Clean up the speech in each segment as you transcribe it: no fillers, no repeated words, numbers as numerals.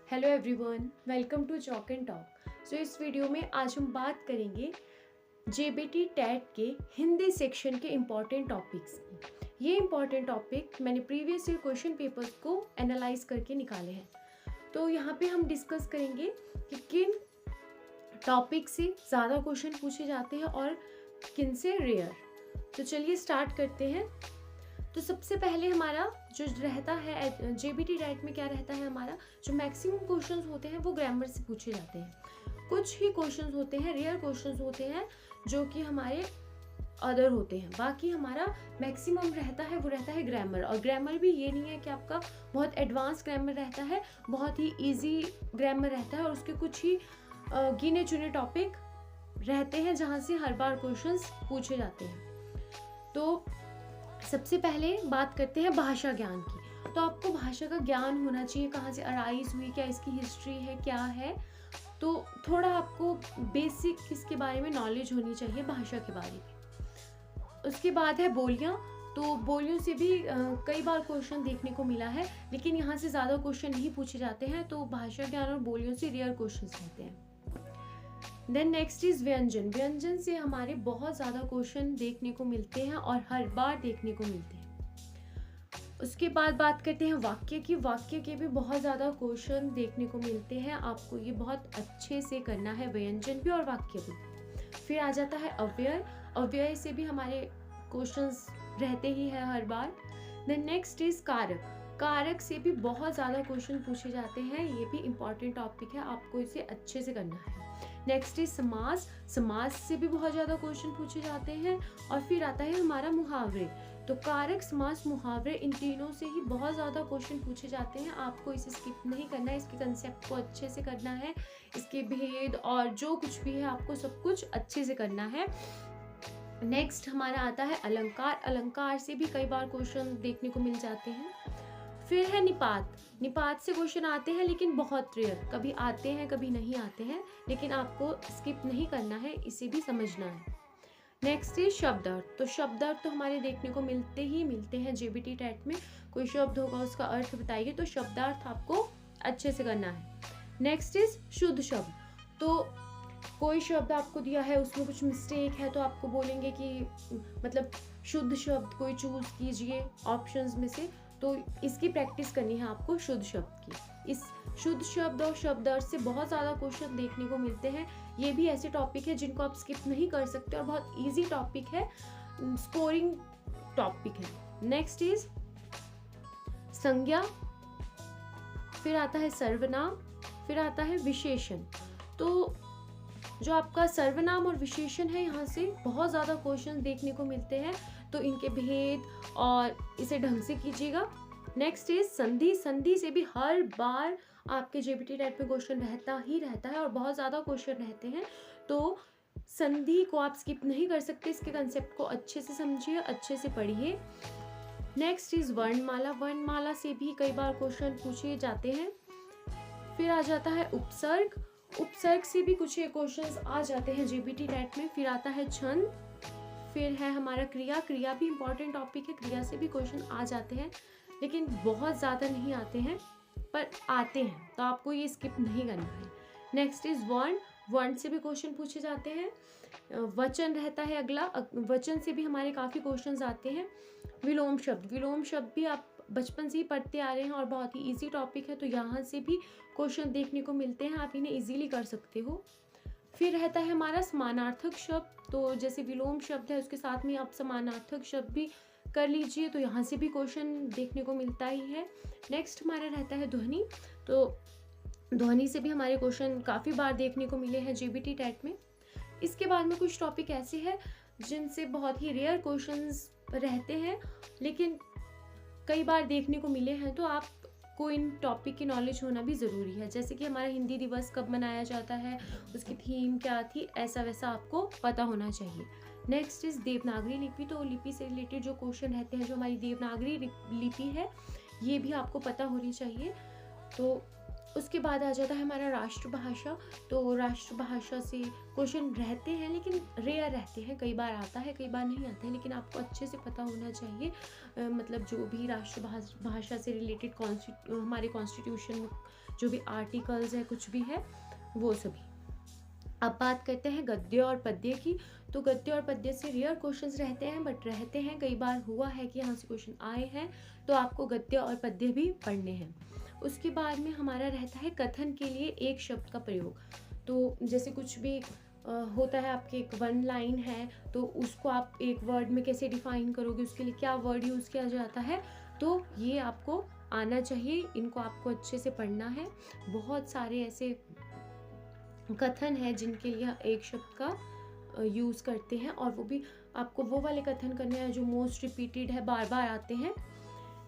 Hello everyone, welcome to chalk and talk. So इस video में आज हम बात करेंगे जेबीटी टैट के हिंदी सेक्शन के इम्पॉर्टेंट टॉपिक्स की। ये इम्पॉर्टेंट टॉपिक मैंने प्रीवियस ईयर क्वेश्चन पेपर्स को एनालाइज करके निकाले हैं। तो यहाँ पे हम डिस्कस करेंगे कि किन टॉपिक से ज़्यादा क्वेश्चन पूछे जाते हैं और किन से रेयर। तो चलिए स्टार्ट करते हैं। तो सबसे पहले हमारा जो रहता है जेबीटी टैट में क्या रहता है, हमारा जो मैक्सिमम क्वेश्चंस होते हैं वो ग्रामर से पूछे जाते हैं। कुछ ही क्वेश्चंस होते हैं, रेयर क्वेश्चंस होते हैं जो कि हमारे अदर होते हैं। बाकी हमारा मैक्सिमम रहता है वो रहता है ग्रामर। और ग्रामर भी ये नहीं है कि आपका बहुत एडवांस ग्रामर रहता है, बहुत ही ईजी ग्रामर रहता है और उसके कुछ ही गिने चुने टॉपिक रहते हैं जहाँ से हर बार क्वेश्चंस पूछे जाते हैं। तो सबसे पहले बात करते हैं भाषा ज्ञान की। तो आपको भाषा का ज्ञान होना चाहिए, कहाँ से अराइज हुई, क्या इसकी हिस्ट्री है, क्या है। तो थोड़ा आपको बेसिक इसके बारे में नॉलेज होनी चाहिए भाषा के बारे में। उसके बाद है बोलियाँ। तो बोलियों से भी कई बार क्वेश्चन देखने को मिला है, लेकिन यहाँ से ज़्यादा क्वेश्चन नहीं पूछे जाते हैं। तो भाषा ज्ञान और बोलियों से रेयर क्वेश्चन रहते हैं। देन नेक्स्ट इज व्यंजन। व्यंजन से हमारे बहुत ज़्यादा क्वेश्चन देखने को मिलते हैं और हर बार देखने को मिलते हैं। उसके बाद बात करते हैं वाक्य की। वाक्य के भी बहुत ज़्यादा क्वेश्चन देखने को मिलते हैं। आपको ये बहुत अच्छे से करना है, व्यंजन भी और वाक्य भी। फिर आ जाता है अव्यय। अव्यय से भी हमारे क्वेश्चंस रहते ही है हर बार। देन नेक्स्ट इज कारक। कारक से भी बहुत ज़्यादा क्वेश्चन पूछे जाते हैं। ये भी इम्पॉर्टेंट टॉपिक है, आपको इसे अच्छे से करना है। नेक्स्ट इज समास। समास से भी बहुत ज़्यादा क्वेश्चन पूछे जाते हैं। और फिर आता है हमारा मुहावरे। तो कारक, समास, मुहावरे, इन तीनों से ही बहुत ज़्यादा क्वेश्चन पूछे जाते हैं। आपको इसे स्किप नहीं करना है, इसके कंसेप्ट को अच्छे से करना है, इसके भेद और जो कुछ भी है आपको सब कुछ अच्छे से करना है। नेक्स्ट हमारा आता है अलंकार। अलंकार से भी कई बार क्वेश्चन देखने को मिल जाते हैं। फिर है निपात। निपात से क्वेश्चन आते हैं लेकिन बहुत रेयर, कभी आते हैं कभी नहीं आते हैं, लेकिन आपको स्किप नहीं करना है, इसे भी समझना है। नेक्स्ट इज शब्दार्थ। तो शब्दार्थ तो हमारे देखने को मिलते हैं जेबीटी टैट में। कोई शब्द होगा उसका अर्थ बताइए, तो शब्दार्थ आपको अच्छे से करना है। नेक्स्ट इज शुद्ध शब्द। तो कोई शब्द आपको दिया है, उसमें कुछ मिस्टेक है तो आपको बोलेंगे कि मतलब शुद्ध शब्द कोई चूज कीजिए ऑप्शंस में से। तो इसकी प्रैक्टिस करनी है आपको शुद्ध शब्द की। इस शुद्ध शब्द और शब्दार्थ से बहुत ज़्यादा क्वेश्चन देखने को मिलते हैं। ये भी ऐसे टॉपिक है जिनको आप स्किप नहीं कर सकते और बहुत इजी टॉपिक है, स्कोरिंग टॉपिक है। नेक्स्ट इज संज्ञा। फिर आता है सर्वनाम। फिर आता है विशेषण। तो जो आपका सर्वनाम और विशेषण है, यहाँ से बहुत ज़्यादा क्वेश्चन देखने को मिलते हैं। तो इनके भेद और इसे ढंग से कीजिएगा। नेक्स्ट इज संधि। संधि से भी हर बार आपके जेबीटी टाइप में क्वेश्चन रहता है और बहुत ज़्यादा क्वेश्चन रहते हैं। तो संधि को आप स्किप नहीं कर सकते, इसके कंसेप्ट को अच्छे से समझिए, अच्छे से पढ़िए। नेक्स्ट इज वर्णमाला। वर्णमाला से भी कई बार क्वेश्चन पूछे जाते हैं। फिर आ जाता है उपसर्ग। उपसर्ग से भी कुछ क्वेश्चंस आ जाते हैं जेबीटी टाइप में। फिर आता है छंद। फिर है हमारा क्रिया। क्रिया भी इम्पॉर्टेंट टॉपिक है, क्रिया से भी क्वेश्चन आ जाते हैं लेकिन बहुत ज़्यादा नहीं आते हैं, पर आते हैं, तो आपको ये स्किप नहीं करना है। नेक्स्ट इज वर्ण। वर्ण से भी क्वेश्चन पूछे जाते हैं। वचन रहता है अगला। वचन से भी हमारे काफ़ी क्वेश्चंस आते हैं। विलोम शब्द। विलोम शब्द भी आप बचपन से ही पढ़ते आ रहे हैं और बहुत ही ईजी टॉपिक है, तो यहाँ से भी क्वेश्चन देखने को मिलते हैं, आप इन्हें ईजीली कर सकते हो। फिर रहता है हमारा समानार्थक शब्द। तो जैसे विलोम शब्द है उसके साथ में आप समानार्थक शब्द भी कर लीजिए, तो यहाँ से भी क्वेश्चन देखने को मिलता ही है। नेक्स्ट हमारा रहता है ध्वनि। तो ध्वनि से भी हमारे क्वेश्चन काफ़ी बार देखने को मिले हैं जेबीटी टैट में। इसके बाद में कुछ टॉपिक ऐसे हैं जिनसे बहुत ही रेयर क्वेश्चंस रहते हैं लेकिन कई बार देखने को मिले हैं, तो आपको इन टॉपिक की नॉलेज होना भी ज़रूरी है। जैसे कि हमारा हिंदी दिवस कब मनाया जाता है, उसकी थीम क्या थी, ऐसा वैसा आपको पता होना चाहिए। नेक्स्ट इज देवनागरी लिपि। तो लिपि से रिलेटेड जो क्वेश्चन रहते हैं, जो हमारी देवनागरी लिपि है, ये भी आपको पता होनी चाहिए। तो उसके बाद आ जाता है हमारा राष्ट्रभाषा। तो राष्ट्रभाषा से क्वेश्चन रहते हैं लेकिन रेयर रहते हैं, कई बार आता है कई बार नहीं आता है, लेकिन आपको अच्छे से पता होना चाहिए। मतलब जो भी राष्ट्रभाषा से रिलेटेड हमारे कॉन्स्टिट्यूशन में जो भी आर्टिकल्स है, कुछ भी है, वो सभी। अब बात करते हैं गद्य और पद्य की। तो गद्य और पद्य से रेयर क्वेश्चंस रहते हैं, बट रहते हैं, कई बार हुआ है कि यहाँ से क्वेश्चन आए हैं, तो आपको गद्य और पद्य भी पढ़ने हैं। उसके बाद में हमारा रहता है कथन के लिए एक शब्द का प्रयोग। तो जैसे कुछ भी होता है, आपके एक वन लाइन है, तो उसको आप एक वर्ड में कैसे डिफाइन करोगे, उसके लिए क्या वर्ड यूज़ किया जाता है, तो ये आपको आना चाहिए, इनको आपको अच्छे से पढ़ना है। बहुत सारे ऐसे कथन है जिनके लिए एक शब्द का यूज़ करते हैं, और वो भी आपको वो वाले कथन करने हैं जो मोस्ट रिपीटेड है, बार बार आते हैं।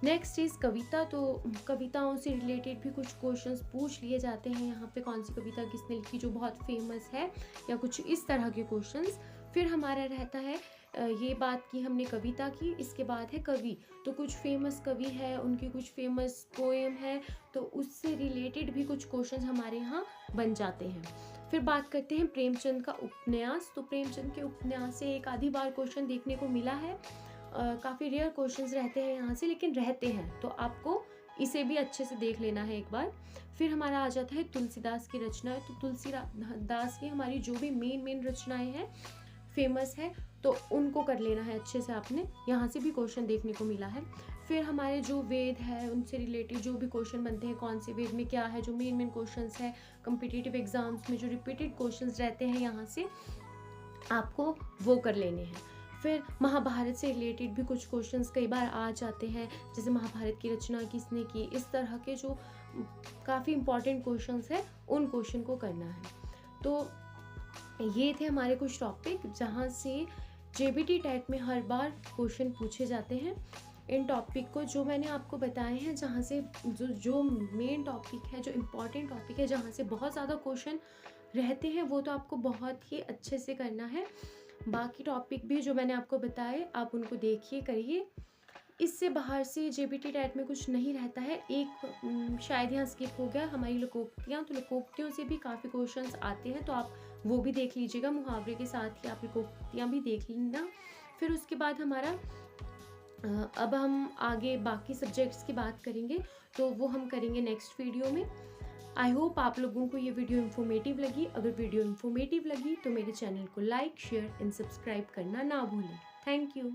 नेक्स्ट इज़ कविता। तो कविताओं से रिलेटेड भी कुछ क्वेश्चंस पूछ लिए जाते हैं, यहाँ पे कौन सी कविता किसने लिखी जो बहुत फेमस है, या कुछ इस तरह के क्वेश्चंस। फिर हमारा रहता है ये बात की हमने कविता की, इसके बाद है कवि। तो कुछ फेमस कवि है, उनकी कुछ फेमस पोएम है, तो उससे रिलेटेड भी कुछ क्वेश्चंस हमारे यहाँ बन जाते हैं। फिर बात करते हैं प्रेमचंद का उपन्यास। तो प्रेमचंद के उपन्यास से एक आधी बार क्वेश्चन देखने को मिला है, काफ़ी रेयर क्वेश्चंस रहते हैं यहाँ से, लेकिन रहते हैं, तो आपको इसे भी अच्छे से देख लेना है एक बार। फिर हमारा आ जाता है तुलसीदास की रचनाएं। तो तुलसीदास की हमारी जो भी मेन रचनाएं हैं, फेमस है, तो उनको कर लेना है अच्छे से आपने, यहाँ से भी क्वेश्चन देखने को मिला है। फिर हमारे जो वेद है उनसे रिलेटेड जो भी क्वेश्चन बनते हैं, कौन से वेद में क्या है, जो मेन क्वेश्चंस है कम्पिटिटिव एग्जाम्स में जो रिपीटेड क्वेश्चंस रहते हैं, यहाँ से आपको वो कर लेने हैं। फिर महाभारत से रिलेटेड भी कुछ क्वेश्चंस कई बार आ जाते हैं, जैसे महाभारत की रचना किसने की, इस तरह के जो काफ़ी इंपॉर्टेंट क्वेश्चंस है, उन क्वेश्चन को करना है। तो ये थे हमारे कुछ टॉपिक जहाँ से जेबीटी टाइप में हर बार क्वेश्चन पूछे जाते हैं। इन टॉपिक को जो मैंने आपको बताए हैं, जहाँ से जो मेन टॉपिक है, जो इम्पॉर्टेंट टॉपिक है, जहाँ से बहुत ज़्यादा क्वेश्चन रहते हैं, वो तो आपको बहुत ही अच्छे से करना है। बाकी टॉपिक भी जो मैंने आपको बताए, आप उनको देखिए, करिए। इससे बाहर से जेबीटी टाइप में कुछ नहीं रहता है। एक शायद यहाँ स्किप हो गया, हमारी लोकोक्तियाँ। तो लोकोक्तियों से भी काफ़ी क्वेश्चंस आते हैं, तो आप वो भी देख लीजिएगा, मुहावरे के साथ ही आप लोकोक्तियाँ भी देख लेना। फिर उसके बाद हमारा अब हम आगे बाकी सब्जेक्ट्स की बात करेंगे, तो वो हम करेंगे नेक्स्ट वीडियो में। आई होप आप लोगों को ये वीडियो इन्फॉर्मेटिव लगी। अगर वीडियो इन्फॉर्मेटिव लगी तो मेरे चैनल को लाइक, शेयर एंड सब्सक्राइब करना ना भूलें। Thank you.